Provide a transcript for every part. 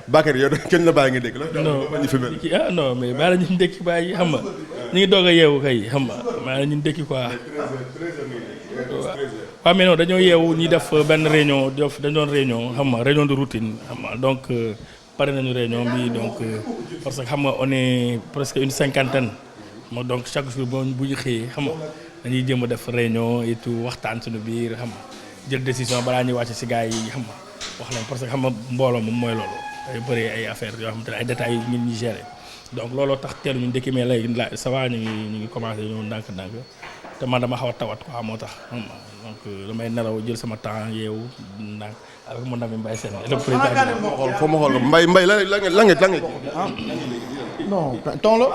Bakary yow kenn la bàyyi nga dégg la. non mais bàyyi la ñu ndekki bàyyi xam nga ñu ngi doog a yeewu kay xam nga bàyyi la ñu ndekki quoi. waaw mais non dañoo yeewu ñi def benn réunion dañ doon réunion xam nga réunion de routine xam nga donc pare nañu réunion bi donc parce que xam nga on est presque une cinquantaine moo donc chaque jour bu ñu xëyee xam nga dañuy jéem a def réunion et tout waxtaan suñu biir xam nga jël décision balaa ñuy wàcc si gars yi xam nga wax leen parce que xam nga mbooloo moom mooy loolu day bëri ay affaires yoo xamante ne ay détails yu ñun ñi gérer donc looloo tax teel ñu ndekki mais léegi ça va ñu ngi commencé ñëw ndànk-ndànk te man dama xaw a tawat quoi moo tax xam nga donc damay nelaw jël sama temps yeewu ndànk avec mon ami Mbaye Sène le président. foo ma xool Mbaye la nga non ton la.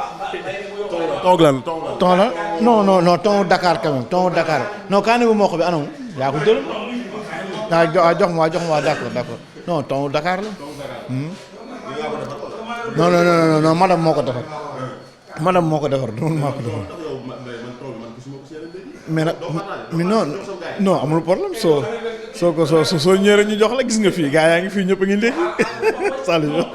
toog lan ton la non ton Dakar quand même ton Dakar non kaani bu mokk bi anam yaa ko jël jox ma d'accord non ton Dakar la. non madame moo ko defar. madame moo ko defar du man maa ko defar. mais nag non amul problème soo ñëwee ñu jox la gis nga fii gars yaa ngi fii ñëpp a ngi ndékki salut.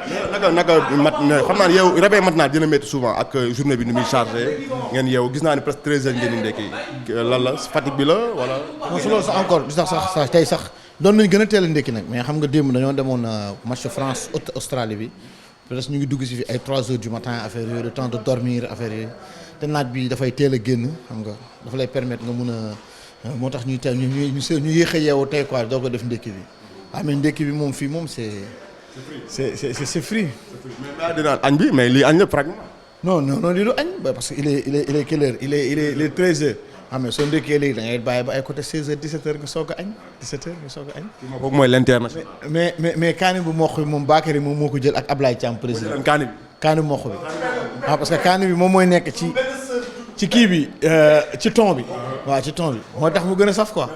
naka mat xam naa ne yow réveil matinal dina métti souvent ak journée bi ni muy chargé ngeen yow gis naa ne presque 13h ngeen di ndekki lan la fatigue bi la wala. non su loolu sax encore sax tey sax doon nañu gën a teel a ndekki nag mais xam nga démb dañoo demoon match France Australie bi peut-être ñu ngi dugg si fi ay 3h du matin affaire yooyu le temps de dormir affaire yooyu te naaj bi dafay teel a génn xam nga dafa lay permettre nga mun a moo tax ñuy teel ñu yéex a yeewu tey quoi doo ko def ndekki bi waaw mais ndekki bi moom fii moom c'est free. mais dinaan añ bi mais lii añ la pratiquement. non lii du añ parce que il est quelle heure il est 13h xam nga soo ndekkee léegi da ngay bàyyi ba ay côté 16h 17h nga soog a añ 17h nga soog a añ. kooku mooy l'international. mais kaani bu mokk bi moom Bakary moom moo ko jël ak Ablaye Thiam président. kaani bu mokk bi waaw parce que kaani bi moom mooy nekk ci kii bi ci ton bi waaw ci ton bi moo tax mu gën a saf quoi.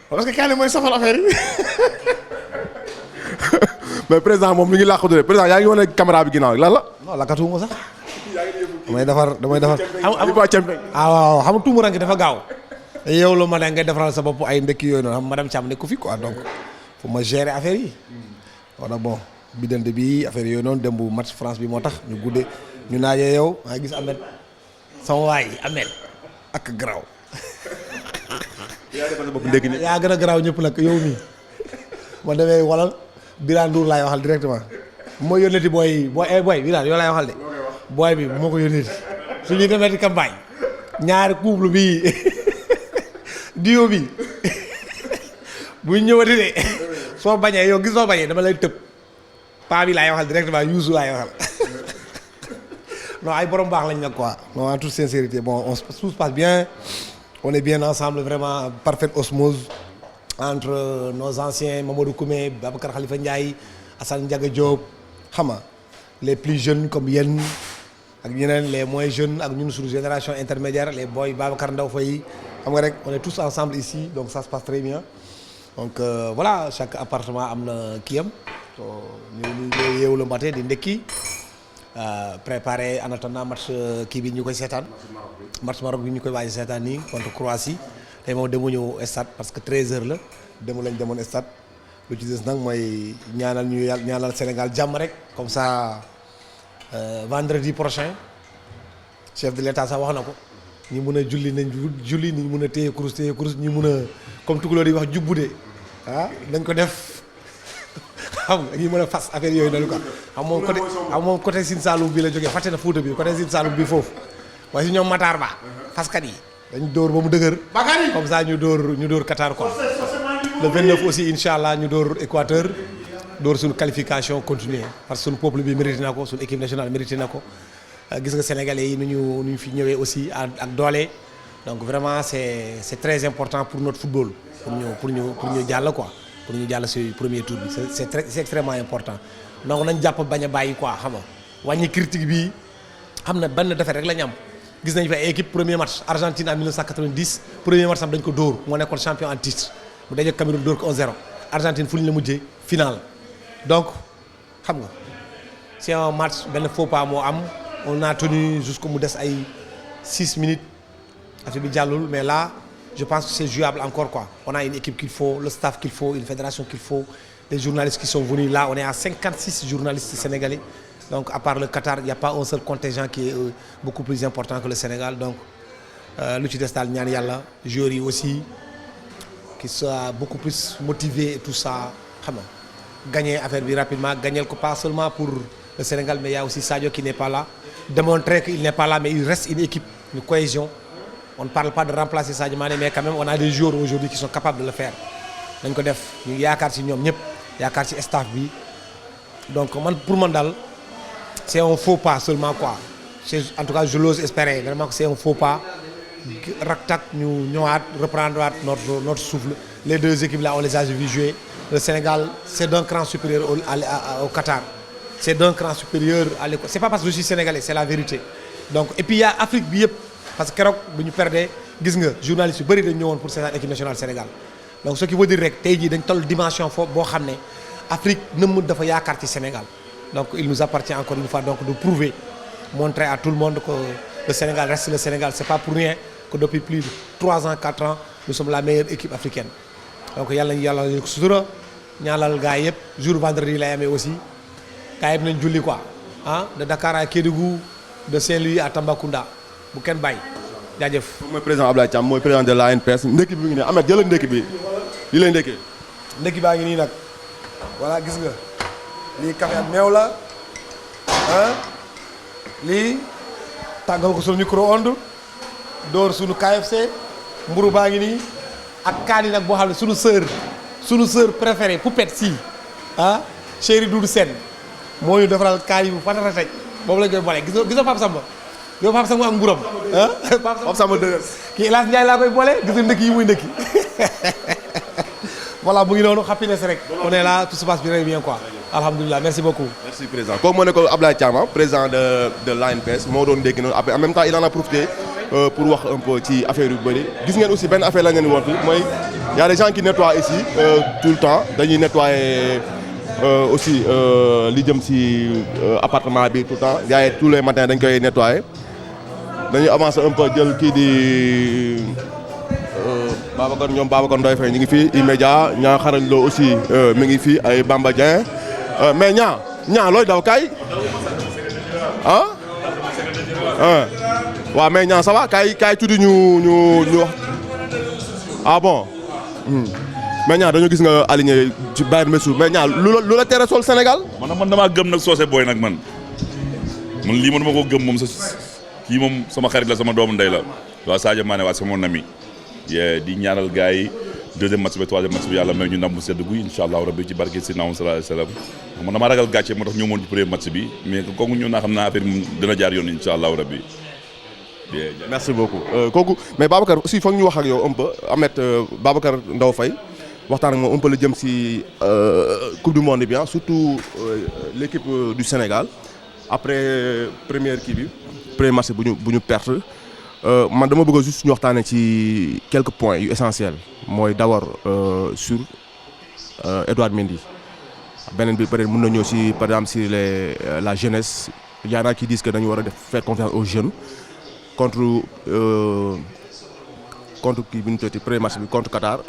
parce que kaani mooy safal affaire yi. mais président moom mi ngi làqatu de président yaa ngi wane caméra bi ginnaaw lan la. non lakkatuwuma sax. damay defar. waaw xam nga tuumuranke dafa gaaw. yow la ma ne ngay defaral sa bopp ay ndekki yooyu noonu xam madame Thiam nekku fi quoi donc faut ma gérer affaire yi. wala bon bidante bi affaire yooyu noonu dem bu match France bi moo tax ñu guddee ñu naajee yow maa gis Ahmed sama waay Ahmed ak garaaw. yaa gën a garaaw ñëpp nag yow nii ma demee walal Birane Ndour laay waxal directement moo yónneeti booy Birane yoo laay waxal de booy bi moo ko yónneeti su ñuy demee ci campagne ñaari couple bi dio bi bu ñëwati de soo bañee yow gis soo bañee dama lay tëb paa bi laay waxal directement Youssou laay waxal non ay borom baax lañ nag quoi non en toute sincérité bon tout se passe bien on est bien ensemble vraiment parfaite osmose entre nos anciens Mamadou Koumé Babacar Khalifa Ndiaye Assane Ndiaga Diop xam nga les plus jeunes comme yéen ak ñeneen les moins jeunes ak ñun suñu génération intermédiaire les boys Babacar Ndaw Faye xam nga rek on est tous ensemble ici donc ça se passe très bien donc voilà chaque appartement am na kiyam ñu yeewu le matin di ndekki préparé en attendant match kii bi ñu koy seetaan match Maroc bi ñu koy waaj seetaan nii contre Croatie tey moom demu ñëw stade parce que 13h la demu lañ demoon stade lu ci des nag mooy ñaanal Sénégal jàmm rek comme ça vendredi prochain chef de l'état sax wax na ko ñi mun a julli nañ julli ñi mun a téye kurus ñi mun a comme tukulóor yi wax jubbude dañ ko def xam nga ñi mën a fas affaire yooyu noonu quoi xam moom côté Sine Saloum bi la jógee fàtte na Fuuta bi côté Sine Saloum bi foofu waaye si ñoom Matar Ba faskat yi dañ dóor ba mu dëgër comme ça ñu dóor Qatar quoi le 29 aussi incha allah ñu dóor Équateur dóor suñu qualification continuer parce que suñu peuple bi mérité na ko suñu équipe nationale mérité na ko gis nga sénégalais yi nu ñu fi ñëwee aussi ak doole donc vraiment c'est très important pour notre football pour ñu jàll quoi pour ñu jàll ci premier tour bi c'est extrêmement important donc nañ jàpp bañ a bàyyi quoi xam nga wàññi critique bi xam na benn defet rek la ñu am gis nañ fi ay équipe premier match Argentine en 1990 premier match am dañ ko dóor moo nekkoon champion en titre mu daje Cameroun dóor ko 1-0 Argentine fu ñu la mujjee final donc xam nga c'est un match benn faux pas moo am on a tenu jusqu'au mu des ay 6 minutes affaire bi jàllul mais là je pense que c'est jouable encore quoi. On a une équipe qu'il faut, le staff qu'il faut, une fédération qu'il faut, les journalistes qui sont venus là. On est à 56 journalistes sénégalais. Donc à part le Qatar, il n'y a pas un seul contingent qui est beaucoup plus important que le Sénégal. Donc lu ci des daal ñaan yàlla joueurs yi aussi qui soient beaucoup plus motivés et tout ça xam nga gagner affaire bi rapidement gagner ko pas seulement pour le Sénégal mais il y a aussi Sadio qui n'est pas là. Démontrer qu'il n'est pas là mais il reste une équipe, une cohésion. On ne parle pas de remplacer Sadio Mané mais quand même on a des joueurs aujourd'hui qui sont capables de le faire. dañ ko def ñu yaakaar ci ñoom ñëpp yaakaar ci staff bi donc man pour man daal c'est un faux pas seulement quoi. En tout cas je l'ose espérer vraiment que c'est un faux pas. Raktak ñu ñëwaat reprendre notre souffle. Les deux équipes là on les a vu jouer. Le Sénégal c'est d'un cran supérieur au Qatar. C'est d'un cran supérieur à l'école. C'est pas parce que je suis sénégalais, c'est la vérité. Donc et puis il y a Afrique bi yëpp parce que keroog bu ñu perdee gis nga journalistes yu bëri dañ ñëwoon pour seetaan équipe nationale Sénégal. Donc ce qui veut dire rek tey jii dañ toll dimension foofu boo xam ne Afrique nëmm dafa yaakaar ci Sénégal. Donc il nous appartient encore une fois donc de prouver, montrer à tout le monde que le Sénégal reste le Sénégal. C'est pas pour rien que depuis plus de 3 ans, 4 ans, nous sommes la meilleure équipe africaine. Donc yàlla ñu ko sutura ñaanal gars yëpp jour vendredi lay amee aussi gars yëpp nañ julli quoi ah de Dakar à Kédougou, de Saint-Louis à Tambacounda bu kenn bàyyi jaajëf. mooy président Ablaye Thiam mooy président de l'ANPS ndekki bi ngi ne Ahmed jëlal ndekki bi li lay ndekkee. ndekki baa ngi nii nag voilà gis nga lii café ak meew la ah lii tàngal ko suñu micro-ondes door suñu KFC mburu baa ngi nii ak kaani nag boo xam ne suñu sœur préférée Poupette si ah chéri Doudou Sène moo ñu defaral kaani bu fatata boobu lañ koy boole gis nga Pape Samba yow Pape Samba ak mburam ah Pape Samba dëgër kii El Hadj Ndiaye laa koy boole gis nga ndëkk yi muy ndëkki voilà mu ngi noonu happiness rek on est là tout se passe bien quoi alhamdulilah merci beaucoup. merci président kooku moo nekkoon Ablaye Thiam président de l'ANPS moo doon ndékki noonu après en même temps il en a profité pour wax un peu ci affaire yu bëri gis ngeen aussi benn affaire la ngeen woon fi mooy y a des gens qui nettoient ici tout le temps dañuy nettoyer aussi li jëm ci appartement bi tout le temps gars yi tous les matins dañ koy nettoyer dañuy avancer un peu jël kii di Babacar ñoom Babacar Ndoye Faye ñu ngi fii immédiat ñaa xarañ loo aussi mi ngi fii ay Bamba Dieng mais ñaa looy daw kaay ah waaw mais ñaa ça va kaay tuddi ñu wax ah bon mais ñaa dañoo gis nga aligné ci Bayern Messi mais ñaa lu la tere sol Sénégal. man damaa gëm nag soose booy nag man lii man ma ko gëm moom kii moom sama xarit la sama doomu ndey la waaw Sadio Mané waa sama ami di ñaanal gars yi deuxième match bi troisième match bi yàlla may ñu ndam bu sedd guy incha allah rabbi ci barke si naam sallallahu alayhi wasallam man damaa ragal gàcce moo tax ñëw moon ci premier match bi mais kooku ñëw naa xam naa affaire bi dina jaar yoon incha allah rabbi. merci beaucoup kooku mais Babacar aussi foog ñu wax ak yow un peu Ahmed Babacar Ndao Faye waxtaan ak moom un peu la jëm si coupe du monde bi surtout l'équipe du Sénégal après première kii bi premier match bu ñu perte. man dama bëgg juste ñu waxtaanee ci quelques points yu essentiels mooy d'abord sur Edouard Mendy beneen bi peut-être mën na ñëw ci par exemple si la jeunesse y en a qui disent que dañu war a faire confiance aux jeunes contre kii bi ñu tuddee premier match bi contre Qatar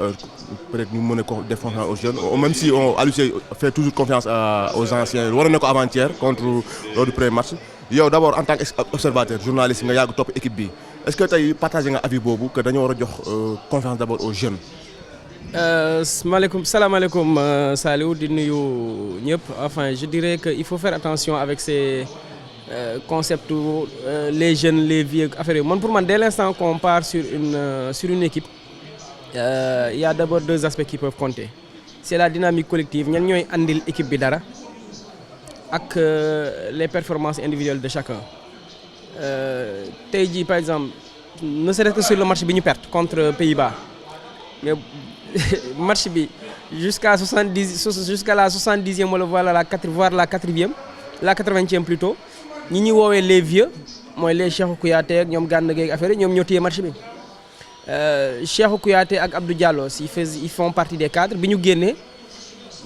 peut-être ñu mën a def confiance aux jeunes même si Aliou Cissé fait toujours confiance aux anciens waroon na ko avant-hier contre lors du premier match yow d'abord en tant qu'observateur journaliste nga yàgg topp équipe bi. Est-ce que tey partagé nga avis boobu que dañoo war a jox confiance d'abord aux jeunes. salaamaaleykum Saliou di nuyu ñëpp enfin je dirais que il faut faire attention avec ces concepts les jeunes les vieux affaires yi man pour man dès l'instant qu'on part sur une équipe il y a d'abord deux aspects qui peuvent compter c'est la dynamique collective ñan ñooy andil équipe bi dara ak les performances individuelles de chacun. Tey jii par exemple ne serait-ce que sur le match bi ñu perte contre Pays-Bas mais match bi jusqu'à la 70e wala voire la 80e plutôt ñi ñuy woowee les vieux mooy les Cheikhou Kouyaté ak ñoom Gana Gueye affaire ñoom ñoo téye match bi Cheikhou Kouyaté ak Abdou Diallo ils font partie des cadres bi ñu génnee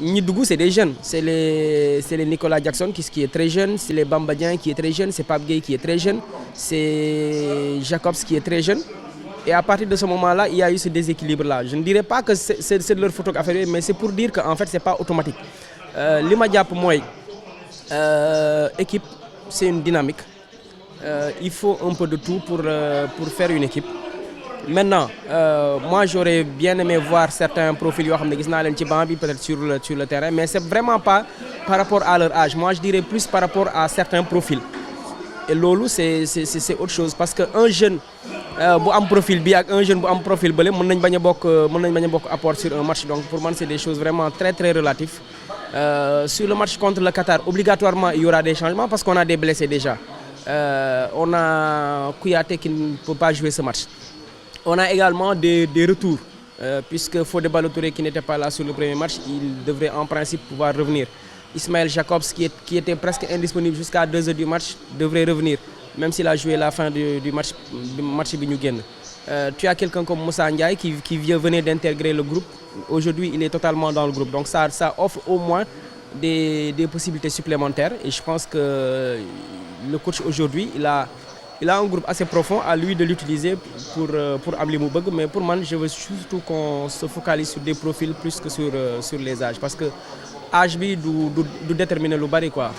ñi dugg c'est des jeunes c'est les Nicolas Jackson qui est très jeune, c'est les Bamba Dieng qui est très jeune, c'est Pape Gueye qui est très jeune, c'est Jacobs qui est très jeune Et à partir de ce moment-là, il y a eu ce déséquilibre-là. Je ne dirais pas que c'est de leur faute affaire, mais c'est pour dire qu'en fait, c'est pas automatique. Li ma jàpp mooy équipe, c'est une dynamique. Il faut un peu de tout pour faire une équipe. Maintenant, moi j'aurais bien aimé voir certains profils yoo xam ne gis naa leen ci banc bi peut-être sur le terrain, mais c'est vraiment pas par rapport à leur âge. Moi je dirais plus par rapport à certains profils. Et loolu c'est autre chose parce que un jeune bu am profil bi ak un jeune bu am profil bële mën nañ bañ a bokk apport sur un match. Donc pour moi c'est des choses vraiment très très relatives. Sur le match contre le Qatar, obligatoirement il y aura des changements parce qu'on a des blessés déjà. On a Kouyaté qui ne peut pas jouer ce match. On a également des retours, puisque Fodé Ballo-Touré qui n'était pas là sur le premier match, il devrait en principe pouvoir revenir. Ismaël Jacobs qui était presque indisponible jusqu'à 2 heures du match devrait revenir, même s'il a joué la fin du match bi ñu génn. Tu as quelqu'un comme Moussa Ndiaye qui venait d'intégrer le groupe. Aujourd'hui, il est totalement dans le groupe. Donc ça offre au moins des possibilités supplémentaires. Et je pense que le coach aujourd'hui, il a un groupe assez profond, à lui de l'utiliser pour am li mu bëgg, mais pour moi je veux surtout qu'on se focalise sur des profils plus que sur les âges, parce que âge bi du déterminer lu bari quoi.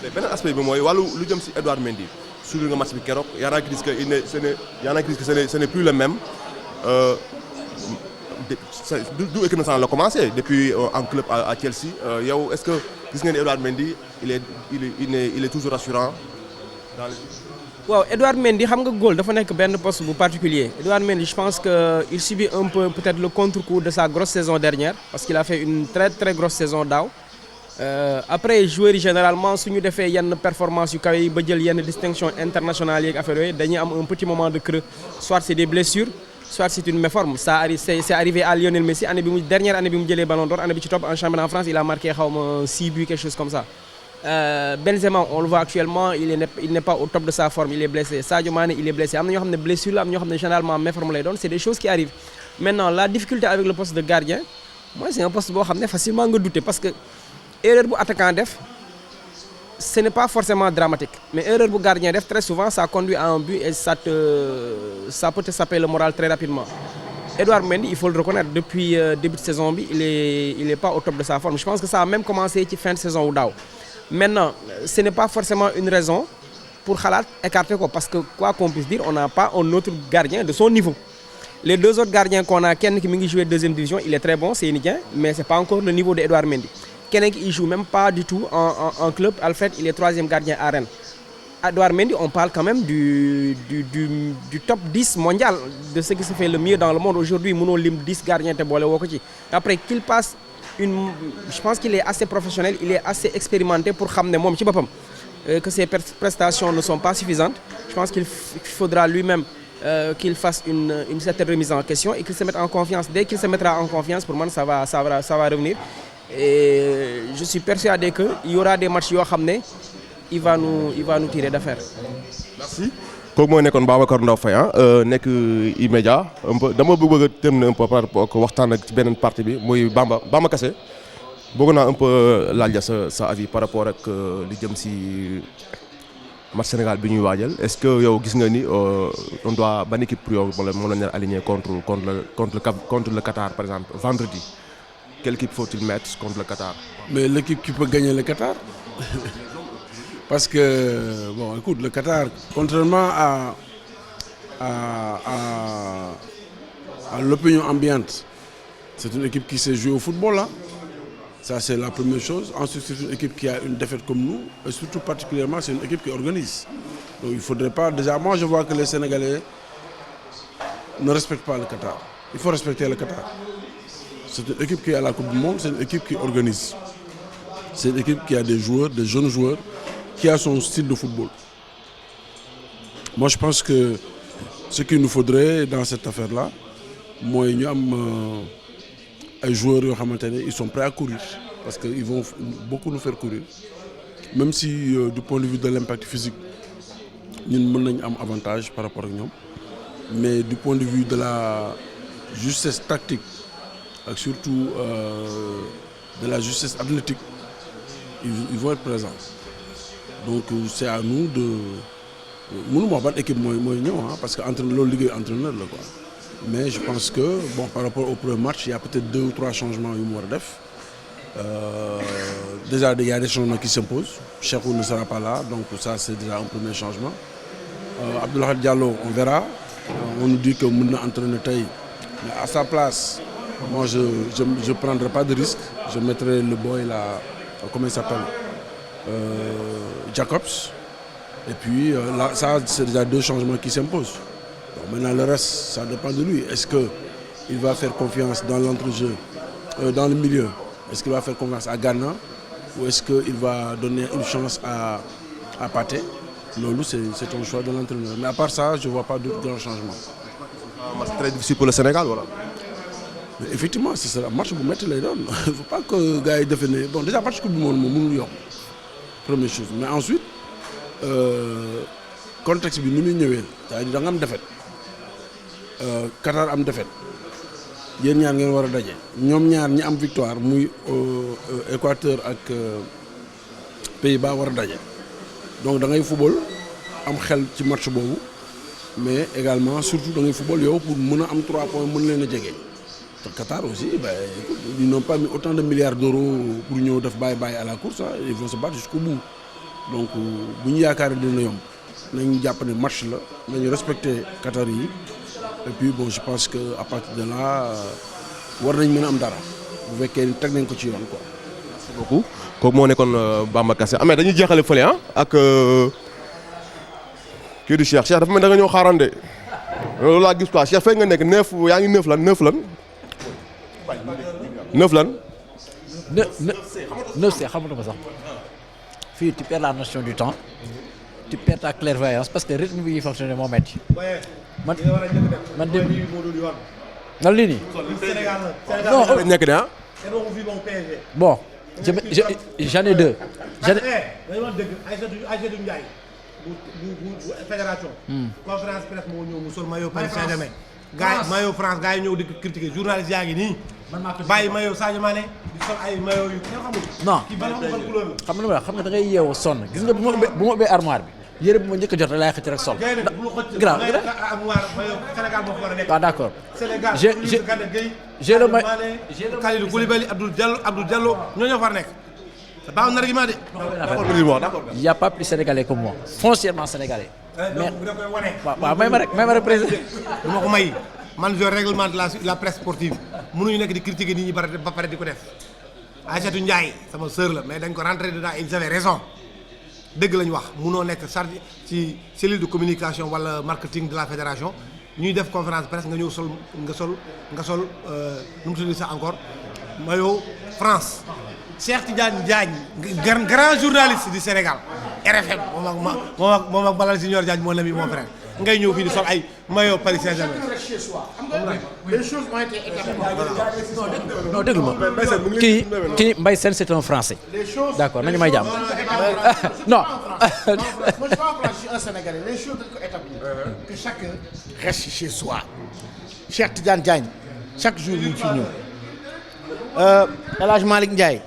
mais beneen aspect bi mooy wàllu lu jëm ci Edouard Mendy suivre nga match bi keroog yaa naa gis que ce n'est plus le même. Du équipe nationale la commencé depuis en club à Chelsea. Yow est-ce que gis ngeen Edouard Mendy il est toujours rassurant dans waaw Edouard Mendy xam nga góol dafa nekk benn poste bu particulier. Edouard Mendy je pense que il subit un peu peut-être le contre-coup de sa grosse saison dernière parce qu'il a fait une très très grosse saison daaw. Après joueurs yi généralement suñu defee yenn performance yu kawe yi ba jël yenn distinction internationale yi ak affaire yooyu dañuy am un petit moment de creux, soit c'est des blessures, soit c'est une méforme. C'est arrivé à Lionel Messi dernière année bi mu jëlee Ballon d'Or, année bi ci topp en championnat en France il a marqué xawma 6 buts quelque chose comme ça. Benzema on le voit actuellement il n'est pas au top de sa forme, il est blessé. Sadio Mané il est blessé. Am na ñoo xam ne blessure la, am ñoo xam ne généralement méforme lay doon. C'est des choses qui arrivent. Maintenant la difficulté avec le poste de gardien, moi c'est un poste boo xam ne facilement nga douter parce que erreur bu attaquant def ce n'est pas forcément dramatique, mais erreur bu gardien def très souvent ça conduit à un but et ça peut te saper le moral très rapidement. Edouard Mendy, il faut le reconnaître, depuis début de saison bi il est pas au top de sa forme. Je pense que ça a même commencé ci fin de saison wu daaw. Maintenant, ce n'est pas forcément une raison pour xalaat écarter ko parce que quoi qu'on puisse dire, on n'a pas un autre gardien de son niveau. Les deux autres gardiens qu'on a, kenn ki mi ngi jouer deuxième division, il est très bon, Seny Dieng, mais c'est pas encore le niveau de Edouard Mendy. Keneen ki il joue même pas du tout en club. Alfred, il est troisième gardien à Rennes. Edouard Mendy, on parle quand même du top 10 mondial, de ce qui se fait le mieux dans le monde aujourd'hui. Mënoo lim 10 gardiens te boole woo ko ci. Après qu'il passe je pense qu'il est assez professionnel, il est assez expérimenté pour xam ne moom ci boppam que ses prestations ne sont pas suffisantes. Je pense qu'il faudra lui-même qu'il fasse une certaine remise en question et qu'il se mette en confiance. Dès qu'il se mettra en confiance, pour moi ça va revenir. Et je suis persuadé que il y aura des matchs yoo xam ne il va nous tirer d'affaire. Merci. Kooku mooy nekkoon Babacar Ndao Faye nekk immédiat un peu dama bëgg a terminer un peu par rapport ak waxtaan ak ci beneen partie bi muy Bamba Kassé bëgg naa un peu laaj la sa avis par rapport ak li jëm si match Sénégal bi ñuy waajal. Est-ce que yow gis nga ni on doit ban équipe pour yow moom la ñu aligner contre le Qatar par exemple vendredi? Quelle équipe faut-il mettre contre le Qatar? Mais l'équipe qui peut gagner le Qatar. Parce que, bon, écoute, le Qatar, contrairement à l'opinion ambiante, c'est une équipe qui sait jouer au football, là. Ça, c'est la première chose. Ensuite, c'est une équipe qui a une défaite comme nous. Et surtout, particulièrement, c'est une équipe qui organise. Donc, il ne faudrait pas... Déjà, moi, je vois que les Sénégalais ne respectent pas le Qatar. Il faut respecter le Qatar. C'est une équipe qui est à la Coupe du Monde, c'est une équipe qui organise. C'est une équipe qui a des joueurs, des jeunes joueurs, qui a son style de football. Moi, je pense que ce qu'il nous faudrait dans cette affaire-là, moi, il y a des joueurs ils sont prêts à courir parce qu'ils vont beaucoup nous faire courir. Même si du point de vue de l'impact physique, nous avons un avantage par rapport à nous, mais du point de vue de la justesse tactique, et surtout de la justesse athlétique, ils vont être présents. Donc c'est à nous mënuma wax ban équipe mooy ñëw parce que entraîneur loolu liggéeyu entraîneur la quoi mais je pense que bon par rapport au premier match il y a peut-être 2 ou 3 changements yu mu war a def déjà il y a des changements qui s'imposent Cheikhou ne sera pas là donc ça c'est déjà un premier changement Abdoulaye Diallo on verra on nous dit que mën na entraîner tey mais à sa place moi je prendrai pas de risque je mettrai le boy là comment il s'appelle Jacobs et puis là ça c'est déjà 2 changements qui s'imposent. Donc, maintenant le reste ça dépend de lui est-ce que il va faire confiance dans l'entrejeu dans le milieu est-ce qu'il va faire confiance à Gana ou est-ce qu'il va donner une chance à Pathé loolu c'est un choix de l'entraîneur mais à part ça je vois pas d'autres grands changements. Match très difficile pour le Sénégal voilà. Mais effectivement ce sera match bu métti lay doon il faut pas que gars yi defee ne bon déjà match coupe du monde moom mënul yomb première chose mais ensuite contexte bi ni muy ñëwee c'est-à-dire da nga am défaite Qatar am défaite yéen ñaar ngeen war a daje ñoom ñaar ñi am victoire muy Équateur ak Pays-Bas war a daje donc da ngay football am xel ci match boobu mais également surtout da ngay football yow pour mën a am 3 points mën leen a jege. te Qatar aussi ils n'ont pas mis autant de milliards d'euros pour ñëw def bàyyi à la course ils vont se battre jusqu'au bout donc bu ñu yaakaar dina yomb nañu jàpp ne match la nañu respecter Qatar yi et puis bon je pense que à partir de là war nañ mën a am dara bu fekkee teg nañ ko ci yoon quoi. Merci beaucoup kooku moo nekkoon Bamba Kassé mais dañuy jeexale fële ak kii du Cheikh dafa mel da nga ñëw xaarande loolu laa gis quoi Cheikh fekk nga nekk 9 yaa ngi 9 lan 9 lan. 9 lan. 9 c'est xamatuma sax fii tu perds la notion du temps tu perds ta clairvoyance parce que rythme bi ñuy fonctionner moo metti man dem nan lii nii non nekk de bon j'en ai 2 bu fédération conférence presse moo ñëw mu sol maillot Paris Saint-Germain gars yi maillot France gars yi ñëw di critiquer journaliste yaa ngi nii bàyyi maillot Sadio Mané di sol ay maillot yu kenn xamul non kii ban couleur la xam nga da ngay yeewoo sonn gis nga bu ma ubbee armoire bi yére bu ma njëkk a jot laay xëcc rek sol grand armoire maillot Sénégal moo ko war a nekk waaw d'accord Sénégal j'ai le Kalidou Koulibaly Abdou Diallo ñoo ñoo far nekk c'est pas un argument de il y a pas plus sénégalais que moi foncièrement sénégalais mais waaw may ma rek président du ma ko may man je réglemente la presse sportive mënuñu nekk di critiquer nit ñi ba pare di ko def Aïssatou Ndiaye sama sœur la mais dañ ko rentrer dedans ils avaient raison dëgg lañu wax mënoo nekk chargé ci cellule de communication wala marketing de la fédération ñuy def conférence presse nga ñëw sol nu mu tudd ça encore maillot France Cheikh Tidiane Diagne grand journaliste du Sénégal RFM moom ak Balal Junior Diagne mon ami mon frère ngay ñëw fii di sol ay maillot Paris Saint-Germain. Les choses ont été établies. non déglu ma kii Mbaye Sène c'est un Français. D'accord nañu may jàmm. non. Moi je suis un Sénégalais. Les choses dañ ko établir. Que chacun reste chez soi. Cheikh Tidiane Diagne chaque jour mu ngi fiy ñëw. El Hadj Malick Ndiaye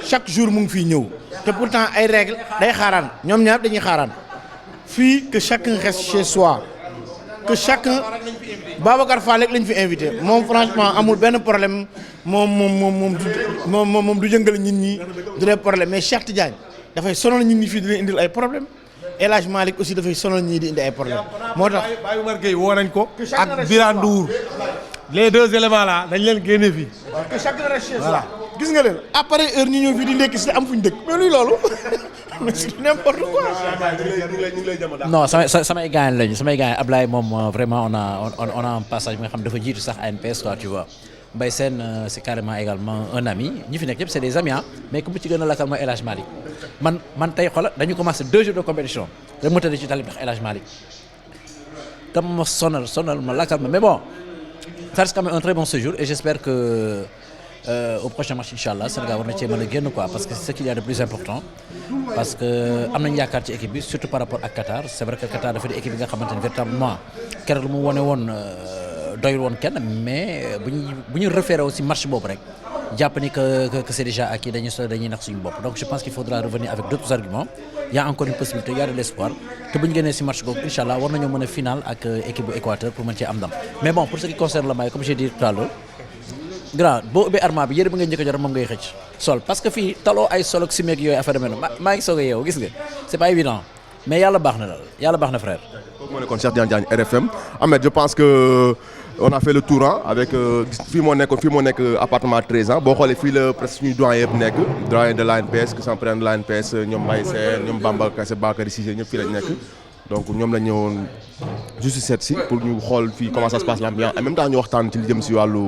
chaque jour mu ngi fiy ñëw. te pourtant ay règles day xaaraan ñoom ñaar dañuy xaaraan. fii que chacun reste chez soi que chacun Babacar Fall rek lañ fi invité moom franchement amul benn problème moom du yëngal nit ñi du leen problème mais Cheikh Tidiane dafay sonal nit ñi fii di leen indil ay problème El Hadj Malick aussi dafay sonal nit ñi di indi ay problème moo tax Baye Oumar Gueye woo nañ ko ak Birane Ndour les 2 éléments là dañ leen génne fii que chacun reste chez soi gis nga leen après heure ñu ñëw fii di ndekki si am fu ñu dëkk mais luy loolu mais c'est n'importe quoi. non samay gaañ lañu samay gaañ Ablaye moom vraiment on a un passage bi nga xam dafa jiitu sax ANPS quoi tu vois Mbaye Sène c'est carrément également un ami ñi fi nekk yëpp c'est des amis mais ku mu ci gën a lakkal mooy El Hadj Malick man tey xoolal dañu commencé 2 jours de compétition rek ma tëdd ci tali bi ndax El Hadj Malick dama ma sonal ma lakkal ma mais bon ça reste quand même un très bon séjour et j'espère que au prochain match inchallah Sénégal war na cee mën a génn quoi parce que c'est ce qu'il y a de plus important parce que am nañu yaakaar ci équipe bi surtout par rapport ak Qatar c'est vrai que Qatar dafa di équipe bi nga xamante ne véritablement keroog lu mu wone woon doyul woon kenn mais bu ñu référé aussi match boobu rek jàpp ni que c'est déjà acquis dañuy nax suñu bopp donc je pense qu'il faudra revenir avec d'autres arguments il y a encore une possibilité il y a de l'espoir te bu ñu génnee si match googu inchallah war nañoo mën a final ak équipe bu Équateur pour mën cee am ndam mais bon pour ce qui concerne le maillot comme j'ai dit tout à l'heure grand boo ubbee armoire bi yére bi nga njëkk a jot moom ngay xëcc sol parce que fii taloo ay sol ak simeeg yooyu affaire mel maa ngi soog a yeewu gis nga c'est pas évident mais yàlla baax na daal yàlla baax na frère. kooku moo nekkoon Cheikh Tidiane Diagne RFM Ahmed je pense que on a fait le tour avec fii moo nekk appartement 13 ans boo xoolee fii la presque suñuy doyen yëpp nekk doyen de l'ANPS qui s'en prennent de l'ANPS ñoom Mbaye Sène ñoom Bamba Kassé Bakary Cissé ñëpp fii lañ nekk donc ñoom la ñëwoon juste seet si pour ñu xool fii comment ça se passe l'ambiance en même temps ñu waxtaan ci li jëm si wàllu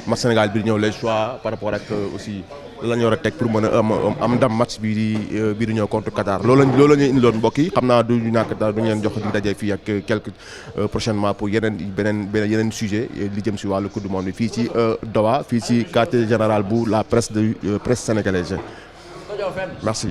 match Sénégal bi di ñëw les choix par rapport ak aussi la ñu war a teg pour mën a am ndam match bii di ñëw contre Qatar loolu la ñuy indiloon mbokk yi xam naa du ñàkk daal du ñu leen jox di daje fii ak quelques prochainement pour yeneen sujet li jëm si wàllu coupe du monde bi fii ci Doha fii ci quartier général bu la presse sénégalaise merci.